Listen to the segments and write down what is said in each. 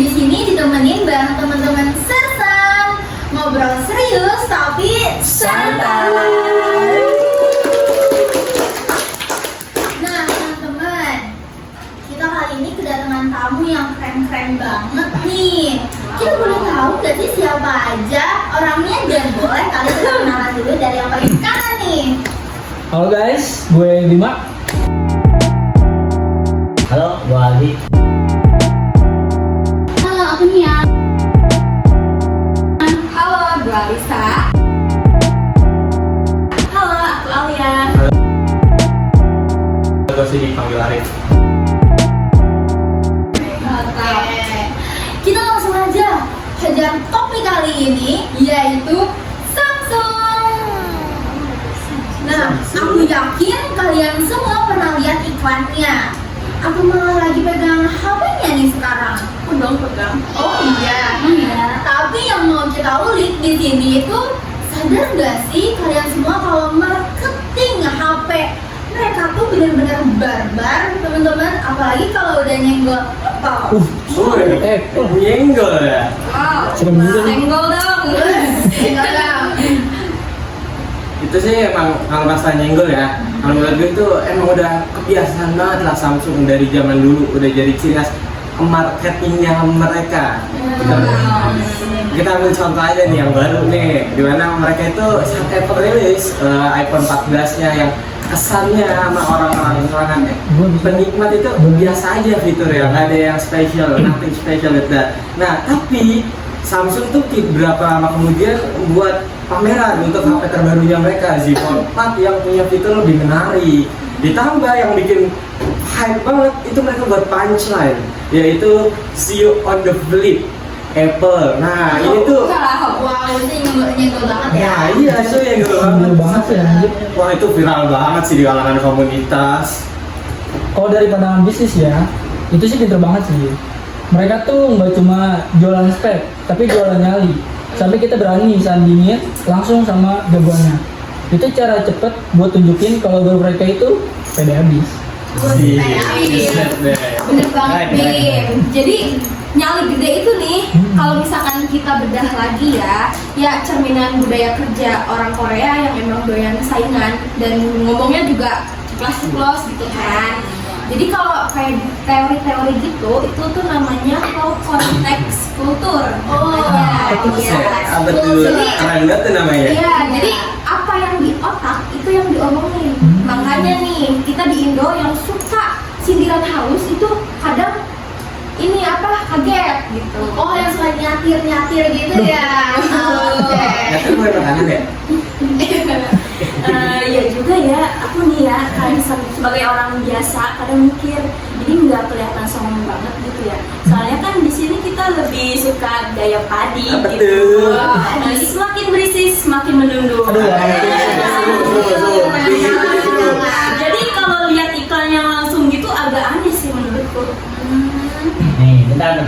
di sini ditemenin bareng teman-teman Sersan. Ngobrol serius tapi santai. Nah, teman-teman, kita kali ini kedatangan tamu yang keren-keren banget nih. Kita boleh tahu gak sih siapa aja orangnya, dan boleh kali kita kenalan dulu dari yang paling kanan nih. Halo guys, gue Bima. Halo, gue Aldi. Halo, aku Nia. Halo, gue Alisa. Halo, aku Alia. Gue sih dipanggil Arif. Oke, kita langsung aja hajar topik kali ini, yaitu Samsung. Nah, aku yakin kalian semua pernah lihat iklannya. Aku malah lagi pegang HP-nya nih sekarang. Pegang. Oh iya. Tapi yang mau kita ulik di sini itu, sadar nggak sih kalian semua kalau marketing HP mereka tuh benar-benar barbar, teman-teman. Apalagi kalau udah nyenggol apa? Nyenggol ya? Wow. Serem juga nih. Senggol dong. Senggol dong. Itu sih emang kalau rasa nyenggol ya. Kalau menurut gue itu emang udah kebiasaan banget lah Samsung dari zaman dulu, udah jadi ciri khas marketingnya mereka. Kita ambil contoh aja nih yang baru nih, dimana mereka itu saat Apple rilis iPhone 14-nya yang kesannya sama orang-orang penikmat itu biasa aja fiturnya, nggak ada yang spesial, nothing special with that. Nah, tapi Samsung tuh berapa lama kemudian buat pameran untuk HP terbarunya mereka, Z Fold 4 yang punya fitur lebih menarik. Ditambah yang bikin hype banget itu mereka buat punchline, yaitu see you on the flip Apple. Nah, ini tuh wow, itu nyenggol banget ya. ya iya, itu yang Bener banget sih anjir. Wah, itu viral banget sih di kalangan komunitas. Kalau dari pandangan bisnis ya, itu sih pinter banget sih. Mereka tuh nggak cuma jualan spek, tapi jualan nyali. Sampai kita berani sandingin langsung sama jagoannya. Itu cara cepet buat tunjukin kalau baru mereka itu pede habis. Bener banget nih. Jadi nyali gede itu nih, kalau misalkan kita bedah lagi ya cerminan budaya kerja orang Korea yang emang doyan saingan dan ngomongnya juga ceplos-ceplos gitu kan. Jadi kalau kayak teori-teori gitu, itu tuh namanya konteks kultur. Oh iya. Apa tuh? Keren banget tuh namanya. Iya, jadi apa yang di otak itu yang diomongin. Makanya nih, kita di Indo yang suka sindiran halus itu kadang ini kaget gitu. Oh, yang suka nyatir gitu ya. Oke. Nyatir boleh makanan ya? Ya juga ya, aku nih ya kan sebagai orang biasa kadang mikir ini nggak kelihatan sombong banget gitu ya. Soalnya kan di sini kita lebih suka gaya padi Apa gitu. tuh? Semakin berisik semakin menunduk. Jadi kalau lihat iklannya langsung gitu agak aneh sih menurutku. Nih, bentar.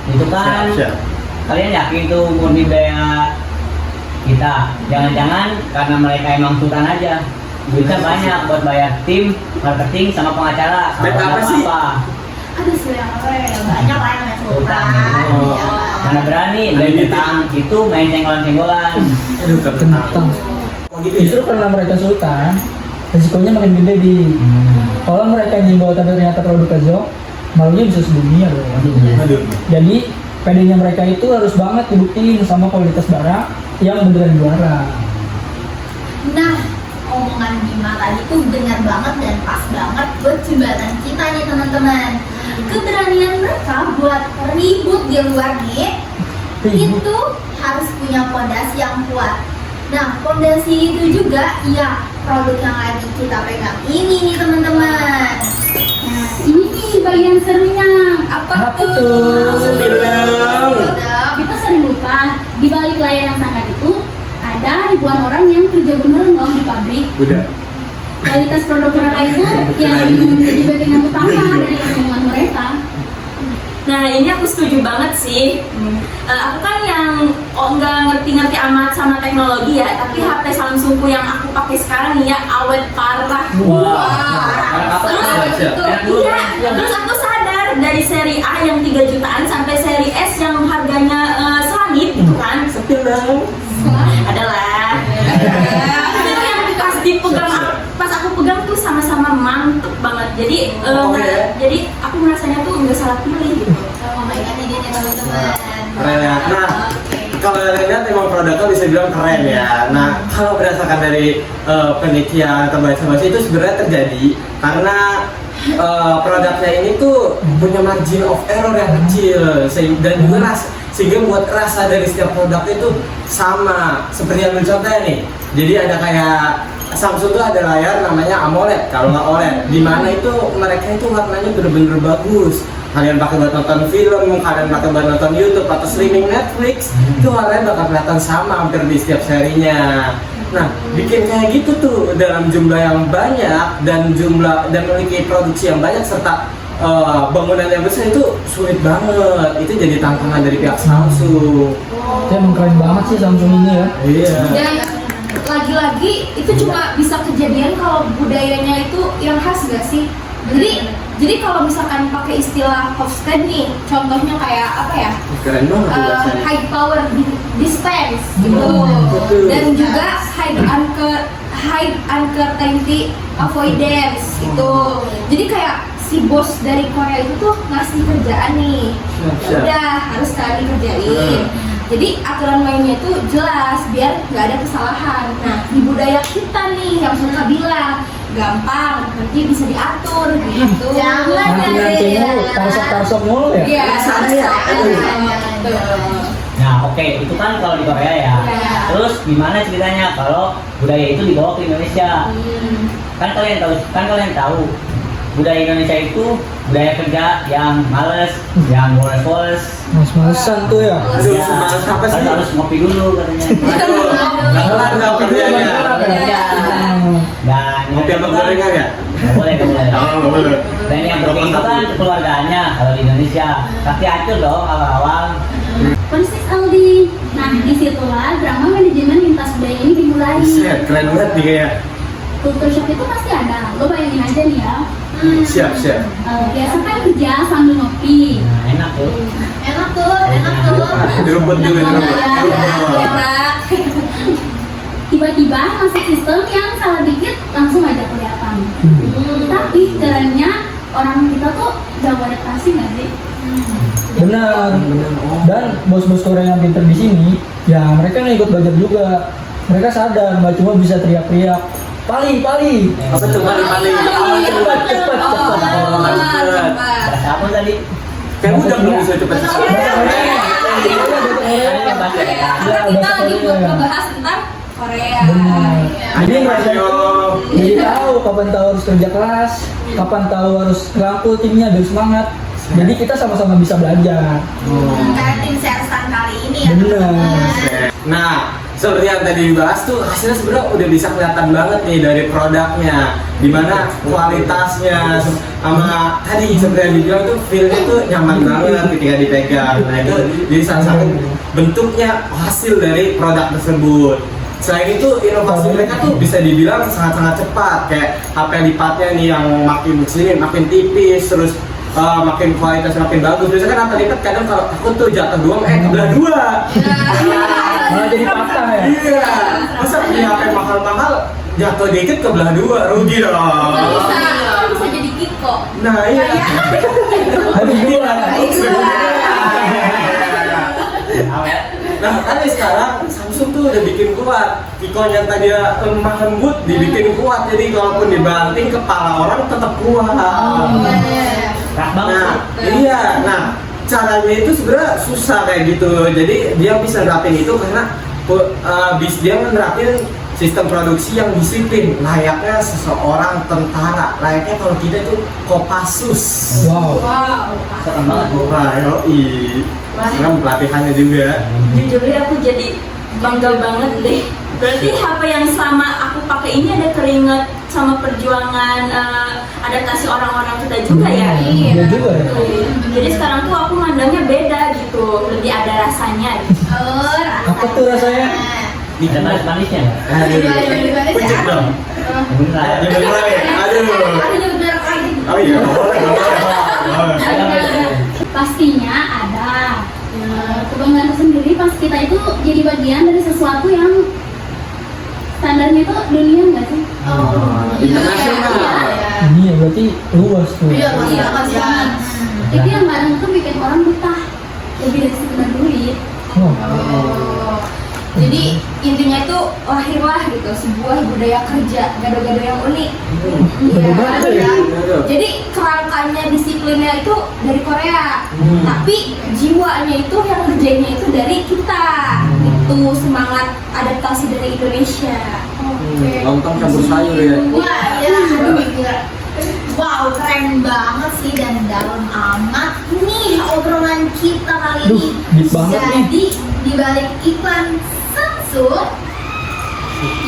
Itu kan Siap. kalian yakin tuh murni biaya kita? Jangan-jangan karena mereka emang sultan aja. Duitnya banyak buat bayar tim, marketing, sama pengacara. Spek apa sih? Aduh, sayang banyak lah yang sultan. Karena berani, dari tentang itu main cenggolan-cenggolan. Aduh, Kentang. Oh gitu Justru ya? karena mereka sultan, resikonya makin gede di. Kalau mereka nyenggol tapi ternyata produk Kazo, malunya bisa sedunia loh. Aduh. Jadi pedenya mereka itu harus banget dibuktiin sama kualitas barang yang beneran juara. Nah, omongan Bima tadi tuh benar banget dan pas banget buat jembatan kita nih teman-teman. Keberanian mereka buat ribut di luar nih, itu harus punya fondasi yang kuat. Nah, fondasi itu juga ya produk yang lagi kita pegang ini nih teman-teman. Nah, ini nih bagian serunya. Apa tuh? Bilang. Kita sering lupa di balik layar yang sangat itu ada ribuan orang yang kerja beneran loh di pabrik. Udah. Kualitas produk mereka itu yang menjadi bagian yang utama dari kesenangan mereka. Nah, ini aku setuju banget sih. Aku kan yang nggak ngerti-ngerti amat sama teknologi ya, tapi HP Samsungku yang aku pakai sekarang nih ya awet parah. Terus aku sadar dari seri A yang 3 jutaan sampai seri dong. Adalah. Itu yang pas dipegang, pas aku pegang tuh sama-sama mantep banget. Jadi jadi aku merasanya tuh nggak salah pilih gitu. Memainkan ide teman-teman. Keren ya. Nah, kalau kalian lihat emang produknya bisa bilang keren ya. Nah, kalau berdasarkan dari penelitian atau baca-baca itu sebenarnya terjadi karena produknya ini tuh punya margin of error yang kecil dan juga sehingga buat rasa dari setiap produk itu sama seperti yang contohnya nih. Jadi ada kayak Samsung tuh ada layar namanya AMOLED, kalau nggak OLED, di mana itu mereka itu warnanya bener-bener bagus. Kalian pakai buat nonton film, kalian pakai buat nonton YouTube atau streaming Netflix, itu warnanya bakal kelihatan sama hampir di setiap serinya. Nah, bikin kayak gitu tuh dalam jumlah yang banyak dan memiliki produksi yang banyak serta bangunan yang besar itu sulit banget. Itu jadi tantangan dari pihak Samsung. Ya emang keren banget sih Samsung ini ya. Iya. Dan lagi-lagi itu cuma bisa kejadian kalau budayanya itu yang khas gak sih? Jadi kalau misalkan pakai istilah hosted nih, contohnya kayak apa ya? Keren banget tuh rasanya. High power dispense gitu. Betul. Dan juga high uncertainty avoidance gitu. Jadi kayak si bos dari Korea itu tuh ngasih kerjaan nih. Siap. Udah harus kalian kerjain. Jadi aturan mainnya itu jelas biar nggak ada kesalahan. Nah di budaya kita nih yang suka bilang gampang, nanti bisa diatur gitu. Jangan Nanti tarsok mulu ya. Iya, Nah, oke, itu kan kalau di Korea ya. Iya. Terus gimana ceritanya kalau budaya itu dibawa ke Indonesia? Kan kalian tahu budaya Indonesia itu budaya kerja yang males, yang bolos-bolos. Males-malesan tuh ya. Aduh, males apa sih? Harus ngopi dulu katanya. Nggak kelar dong kerjanya. Iya. Dan Ngopi apa gorengan ya? nggak boleh, nggak boleh. Oh, nggak boleh. Dan yang penting itu kan keluarganya kalau di Indonesia. Pasti hancur dong awal-awal. Persis Aldi. Nah, disitulah drama manajemen lintas budaya ini dimulai. Set, keren banget nih kayak. Kultur shock itu pasti ada. Lo bayangin aja nih ya. Siap. Biasa kan kerja sambil ngopi. Nah, enak tuh. Enak tuh. Dirumput dulu, dirumput. Tiba-tiba masuk sistem yang salah dikit langsung aja kelihatan. Tapi kerennya orang kita tuh gak mau adaptasi nggak sih? Benar. Dan bos-bos Korea yang pinter di sini, ya mereka nggak ikut belajar juga. Mereka sadar nggak cuma bisa teriak-teriak, pali. Apa tuh paling? Cepat. Bahasa apa tadi? Kayak udah belum bisa cepet. Kita lagi ngebahas tentang Korea. Benar. Jadi mereka Ayo. jadi tahu kapan tahu harus kerja keras, kapan tahu harus rangkul timnya dan semangat. Jadi kita sama-sama bisa belajar. Kayak tim sersan kali ini ya. Benar. Nah, seperti yang tadi dibahas tuh hasilnya sebenarnya udah bisa kelihatan banget nih dari produknya, dimana kualitasnya sama tadi seperti yang dibilang tuh feelnya tuh nyaman banget ketika dipegang. Nah itu jadi salah satu bentuknya hasil dari produk tersebut. Selain itu inovasi mereka tuh bisa dibilang sangat-sangat cepat, kayak HP lipatnya nih yang makin sini makin tipis, terus makin kualitas makin bagus. Biasanya kan HP lipat kadang kalau aku tuh jatuh doang kebelah dua. Malah jadi patah ya. Iya, masa punya HP mahal-mahal jatuh dikit kebelah dua, rugi dong. Bisa jadi Kiko. Nah iya. Habis dua. Nah kan sekarang Samsung tuh udah bikin kuat. Kiko yang tadi lemah lembut dibikin kuat, jadi kalaupun dibanting kepala orang tetap kuat. Keras banget. Nah iya, nah caranya itu sebenarnya susah kayak gitu. Jadi dia bisa nerapin itu karena dia menerapin sistem produksi yang disiplin, layaknya seseorang tentara, layaknya kalau kita itu Kopassus. Wow. Keren banget. Wah, yoi. Sekarang pelatihannya juga. Jujur ya aku jadi bangga banget deh. Berarti HP yang sama aku pakai ini ada keringat sama perjuangan adaptasi orang-orang kita juga ya. Iya juga ya. Jadi sekarang tuh aku mandangnya beda gitu, lebih ada rasanya. Gitu. Apa tuh rasanya? Ada manis-manisnya nggak? Aduh, pucuk dong. Bener. Ya beneran ya? Aduh. Oh iya, boleh. Pastinya ada. Ya, kebanggaan tersendiri pas kita itu jadi bagian dari sesuatu yang standarnya itu dunia nggak sih? Internasional. Ini ya berarti luas tuh. Iya, masih banget ya. Itu yang kadang tuh bikin orang betah lebih dari sekedar duit. Oh. Oh. Jadi intinya itu lahirlah gitu sebuah budaya kerja gado-gado yang unik. Gado-gado ya? Jadi kerangkanya disiplinnya itu dari Korea, tapi jiwanya itu yang kerjanya itu dari kita. Itu semangat adaptasi dari Indonesia. Lontong campur sayur ya. Wah, ya, aduh, gila. Wow, keren banget sih dan dalam amat nih obrolan kita kali Duh, ini. deep banget nih. Jadi di balik iklan Samsung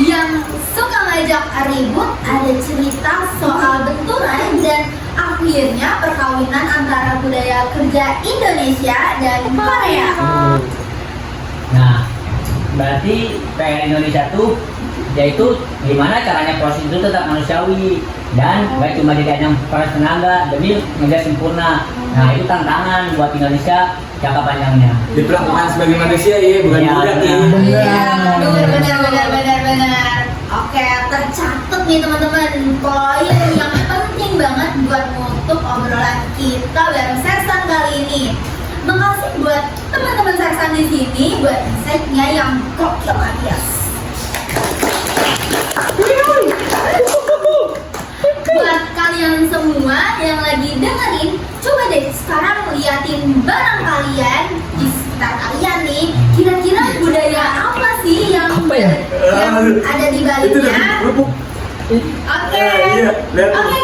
yang suka ngajak ribut ada cerita soal benturan dan akhirnya perkawinan antara budaya kerja Indonesia dan Korea. Nah, berarti PR Indonesia tuh yaitu gimana caranya proses itu tetap manusiawi dan gak cuma jadi ajang peras tenaga demi menjadi sempurna. Nah, itu tantangan buat Indonesia jangka panjangnya. Diperlakukan sebagai manusia ya, bukan Iya, budak ya. Iya, benar. Oke, tercatat nih teman-teman poin yang penting banget buat menutup obrolan kita bareng Sersan kali ini. Makasih buat teman-teman Sersan di sini buat insight-nya yang gokil alias. Buat kalian semua yang lagi dengerin, coba deh sekarang liatin barang kalian di sekitar kalian nih. Kira-kira budaya apa sih yang Apa ya? ada di Itu baliknya? dari kerupuk. Oke, Iya, lihat. oke